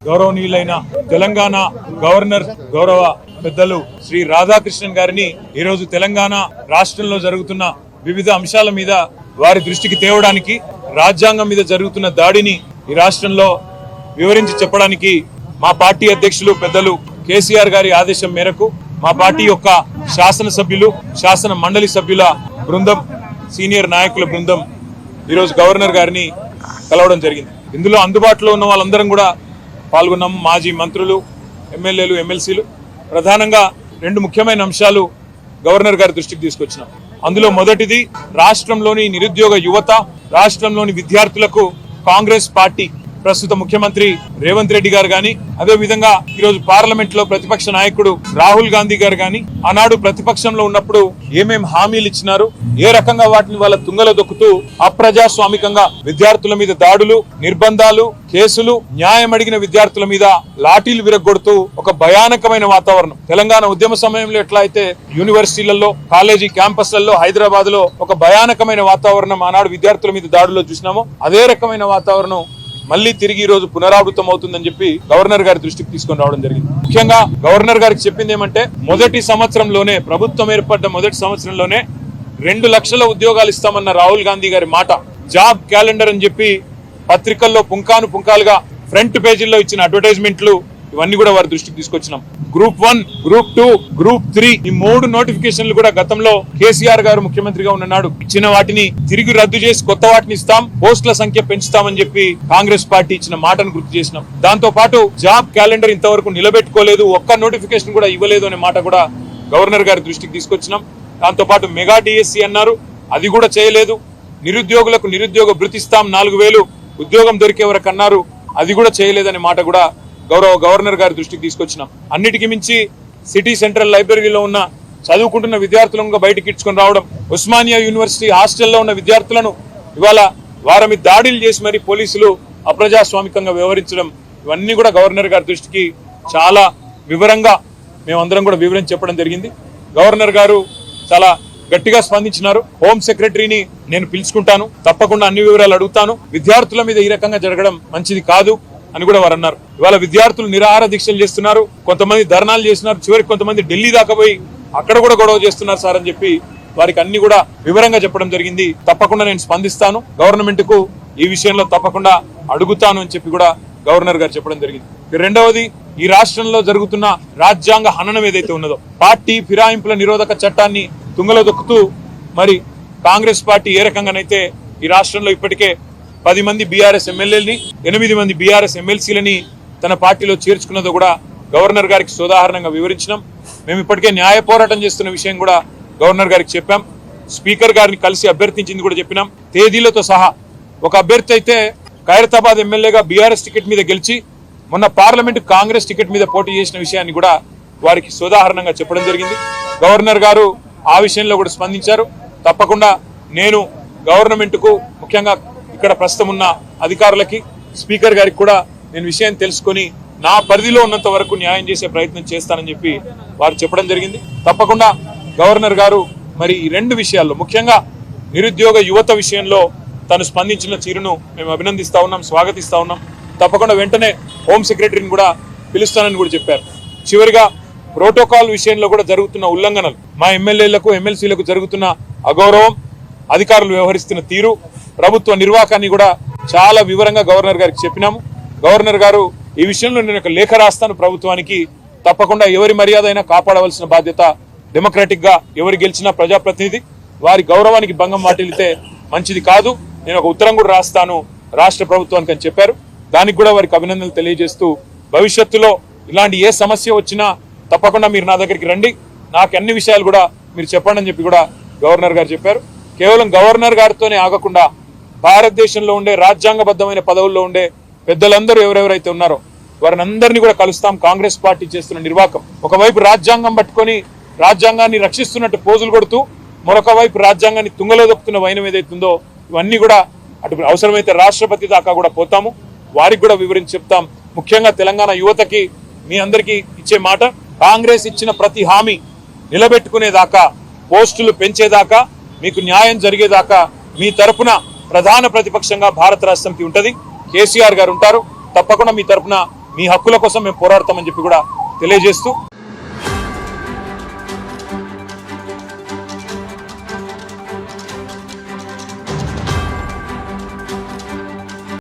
గౌరవనీయులైన తెలంగాణ గవర్నర్ గౌరవ పెద్దలు శ్రీ రాధాకృష్ణన్ గారిని ఈరోజు తెలంగాణ రాష్ట్రంలో జరుగుతున్న వివిధ అంశాల మీద వారి దృష్టికి తేవడానికి, రాజ్యాంగం మీద జరుగుతున్న దాడిని ఈ రాష్ట్రంలో వివరించి చెప్పడానికి మా పార్టీ అధ్యక్షులు పెద్దలు కేసీఆర్ గారి ఆదేశం మేరకు మా పార్టీ యొక్క శాసనసభ్యులు, శాసన మండలి సభ్యుల బృందం, సీనియర్ నాయకుల బృందం ఈరోజు గవర్నర్ గారిని కలవడం జరిగింది. ఇందులో అందుబాటులో ఉన్న వాళ్ళందరం కూడా పాల్గొన్నాము. మాజీ మంత్రులు, ఎమ్మెల్యేలు, ఎమ్మెల్సీలు. ప్రధానంగా రెండు ముఖ్యమైన అంశాలు గవర్నర్ గారి దృష్టికి తీసుకొచ్చినాం. అందులో మొదటిది, రాష్ట్రంలోని నిరుద్యోగ యువత, రాష్ట్రంలోని విద్యార్థులకు కాంగ్రెస్ పార్టీ ప్రస్తుత ముఖ్యమంత్రి రేవంత్ రెడ్డి గారు గాని, అదే విధంగా ఈరోజు పార్లమెంట్ లో ప్రతిపక్ష నాయకుడు రాహుల్ గాంధీ గారు గాని ఆనాడు ప్రతిపక్షంలో ఉన్నప్పుడు ఏమేం హామీలు ఇచ్చినారు, ఏ రకంగా వాటిని వాళ్ళ తుంగలో దొక్కుతూ అప్రజాస్వామికంగా విద్యార్థుల మీద దాడులు, నిర్బంధాలు, కేసులు, న్యాయం అడిగిన విద్యార్థుల మీద లాఠీలు విరగొడుతూ ఒక భయానకమైన వాతావరణం. తెలంగాణ ఉద్యమ సమయంలో ఎట్లా అయితే యూనివర్సిటీలలో, కాలేజీ క్యాంపస్లలో, హైదరాబాద్ లో ఒక భయానకమైన వాతావరణం ఆనాడు విద్యార్థుల మీద దాడుల్లో చూసినామో, అదే రకమైన వాతావరణం మళ్ళీ తిరిగి ఈ రోజు పునరావృతం అవుతుందని చెప్పి గవర్నర్ గారి దృష్టికి తీసుకొని రావడం జరిగింది. ముఖ్యంగా గవర్నర్ గారికి చెప్పింది ఏమంటే, మొదటి సంవత్సరంలోనే, ప్రభుత్వం ఏర్పడ్డ మొదటి సంవత్సరంలోనే 2 లక్షల ఉద్యోగాలు ఇస్తామన్న రాహుల్ గాంధీ గారి మాట, జాబ్ క్యాలెండర్ అని చెప్పి పత్రికల్లో పుంకాలుగా ఫ్రంట్ పేజీల్లో ఇచ్చిన అడ్వర్టైజ్మెంట్లు, ఇవన్నీ కూడా వారి దృష్టికి తీసుకొచ్చినాం. గ్రూప్ 1, గ్రూప్ 2, గ్రూప్ 3 ఈ 3 నోటిఫికేషన్లు కూడా గతంలో కేసీఆర్ గారు ముఖ్యమంత్రిగా ఉన్నాడు ఇచ్చిన వాటిని తిరిగి రద్దు చేసి కొత్త వాటిని ఇస్తాం, పోస్టుల సంఖ్య పెంచుతామని చెప్పి కాంగ్రెస్ పార్టీ ఇచ్చిన మాటను గుర్తు చేసినాం. దాంతో పాటు జాబ్ క్యాలెండర్ ఇంతవరకు నిలబెట్టుకోలేదు, ఒక్క నోటిఫికేషన్ కూడా ఇవ్వలేదు అనే మాట కూడా గవర్నర్ గారి దృష్టికి తీసుకొచ్చినాం. దాంతో పాటు మెగా డిఎస్సి అన్నారు, అది కూడా చేయలేదు. నిరుద్యోగులకు నిరుద్యోగ భృతి ఇస్తాం 4000 ఉద్యోగం దొరికే వరకు అన్నారు, అది కూడా చేయలేదనే మాట కూడా గవర్నర్ గారి దృష్టికి తీసుకొచ్చినాం. అన్నిటికీ మించి సిటీ సెంట్రల్ లైబ్రరీలో ఉన్న చదువుకుంటున్న విద్యార్థులను బయటకి ఇచ్చుకొని రావడం, ఉస్మానియా యూనివర్సిటీ హాస్టల్లో ఉన్న విద్యార్థులను ఇవాళ వారి మీద దాడులు చేసి మరి పోలీసులు అప్రజాస్వామికంగా వ్యవహరించడం, ఇవన్నీ కూడా గవర్నర్ గారి దృష్టికి చాలా వివరంగా మేమందరం కూడా వివరించి చెప్పడం జరిగింది. గవర్నర్ గారు చాలా గట్టిగా స్పందించినారు. హోం సెక్రటరీని నేను పిలుచుకుంటాను, తప్పకుండా అన్ని వివరాలు అడుగుతాను, విద్యార్థుల మీద ఈ రకంగా జరగడం మంచిది కాదు అని కూడా వారు అన్నారు. ఇవాళ విద్యార్థులు నిరాహార దీక్షలు చేస్తున్నారు, కొంతమంది ధర్నాలు చేస్తున్నారు, చివరికి కొంతమంది ఢిల్లీ దాకా పోయి అక్కడ కూడా గొడవ చేస్తున్నారు సార్ అని చెప్పి వారికి అన్ని కూడా వివరంగా చెప్పడం జరిగింది. తప్పకుండా నేను స్పందిస్తాను, గవర్నమెంట్ కు ఈ విషయంలో తప్పకుండా అడుగుతాను అని చెప్పి కూడా గవర్నర్ గారు చెప్పడం జరిగింది. రెండవది, ఈ రాష్ట్రంలో జరుగుతున్న రాజ్యాంగ హననం ఏదైతే ఉన్నదో, పార్టీ ఫిరాయింపుల నిరోధక చట్టాన్ని తుంగలో దొక్కుతూ మరి కాంగ్రెస్ పార్టీ ఏ రకంగానైతే ఈ రాష్ట్రంలో ఇప్పటికే 10 మంది బీఆర్ఎస్ ఎమ్మెల్యేలని, 8 మంది బీఆర్ఎస్ ఎమ్మెల్సీలని తన పార్టీలో చేర్చుకున్నదో కూడా గవర్నర్ గారికి సోదాహరణంగా వివరించినాం. మేము ఇప్పటికే న్యాయ పోరాటం చేస్తున్న విషయం కూడా గవర్నర్ గారికి చెప్పాం. స్పీకర్ గారిని కలిసి అభ్యర్థించింది కూడా చెప్పినాం, తేదీలతో సహా. ఒక అభ్యర్థి అయితే ఖైరతాబాద్ ఎమ్మెల్యేగా బీఆర్ఎస్ టికెట్ మీద గెలిచి మొన్న పార్లమెంట్ కాంగ్రెస్ టికెట్ మీద పోటీ చేసిన విషయాన్ని కూడా వారికి సోదాహరణంగా చెప్పడం జరిగింది. గవర్నర్ గారు ఆ విషయంలో కూడా స్పందించారు. తప్పకుండా నేను గవర్నమెంట్ కు, ముఖ్యంగా ఇక్కడ ప్రస్తుతం ఉన్న అధికారులకి, స్పీకర్ గారికి కూడా నేను విషయం తెలుసుకొని నా పరిధిలో ఉన్నంత వరకు న్యాయం చేసే ప్రయత్నం చేస్తానని చెప్పి వారు చెప్పడం జరిగింది. తప్పకుండా గవర్నర్ గారు మరి ఈ 2 విషయాల్లో, ముఖ్యంగా నిరుద్యోగ యువత విషయంలో తను స్పందించిన తీరును మేము అభినందిస్తా ఉన్నాం, స్వాగతిస్తా ఉన్నాం. తప్పకుండా వెంటనే హోం సెక్రటరీని కూడా పిలుస్తానని కూడా చెప్పారు. చివరిగా ప్రోటోకాల్ విషయంలో కూడా జరుగుతున్న ఉల్లంఘనలు, మా ఎమ్మెల్యేలకు, ఎమ్మెల్సీలకు జరుగుతున్న అగౌరవం, అధికారులు వ్యవహరిస్తున్న తీరు, ప్రభుత్వ నిర్వాహకాన్ని కూడా చాలా వివరంగా గవర్నర్ గారికి చెప్పినాము. గవర్నర్ గారు ఈ విషయంలో నేను ఒక లేఖ రాస్తాను ప్రభుత్వానికి, తప్పకుండా ఎవరి మర్యాద అయినా కాపాడవలసిన బాధ్యత డెమోక్రాటిక్ గా, ఎవరు గెలిచినా ప్రజాప్రతినిధి, వారి గౌరవానికి భంగం వాటిల్లితే మంచిది కాదు, నేను ఒక ఉత్తరం కూడా రాస్తాను రాష్ట్ర ప్రభుత్వానికి అని చెప్పారు. దానికి కూడా వారికి అభినందనలు తెలియజేస్తూ, భవిష్యత్తులో ఇలాంటి ఏ సమస్య వచ్చినా తప్పకుండా మీరు నా దగ్గరికి రండి, నాకు అన్ని విషయాలు కూడా మీరు చెప్పండి అని చెప్పి కూడా గవర్నర్ గారు చెప్పారు. కేవలం గవర్నర్ గారితోనే ఆగకుండా భారతదేశంలో ఉండే రాజ్యాంగబద్ధమైన పదవుల్లో ఉండే పెద్దలందరూ ఎవరెవరైతే ఉన్నారో వారిని అందరినీ కూడా కలుస్తాం. కాంగ్రెస్ పార్టీ చేస్తున్న నిర్వాకం, ఒకవైపు రాజ్యాంగం పట్టుకొని రాజ్యాంగాన్ని రక్షిస్తున్నట్టు పోజులు కొడుతూ, మరొక వైపు రాజ్యాంగాన్ని తుంగలో దొక్కుతున్న వైనం ఏదైతుందో, ఇవన్నీ కూడా అటు అవసరమైతే రాష్ట్రపతి దాకా కూడా పోతాము, వారికి కూడా వివరించి చెప్తాం. ముఖ్యంగా తెలంగాణ యువతకి మీ అందరికీ ఇచ్చే మాట, కాంగ్రెస్ ఇచ్చిన ప్రతి హామీ నిలబెట్టుకునేదాకా, పోస్టులు పెంచేదాకా, మీకు న్యాయం జరిగేదాకా మీ తరపున ప్రధాన ప్రతిపక్షంగా భారత రాష్ట్రంకి ఉంటది, కేసీఆర్ గారు ఉంటారు. తప్పకుండా మీ తరపున మీ హక్కుల కోసం మేము పోరాడతామని చెప్పి కూడా తెలియజేస్తూ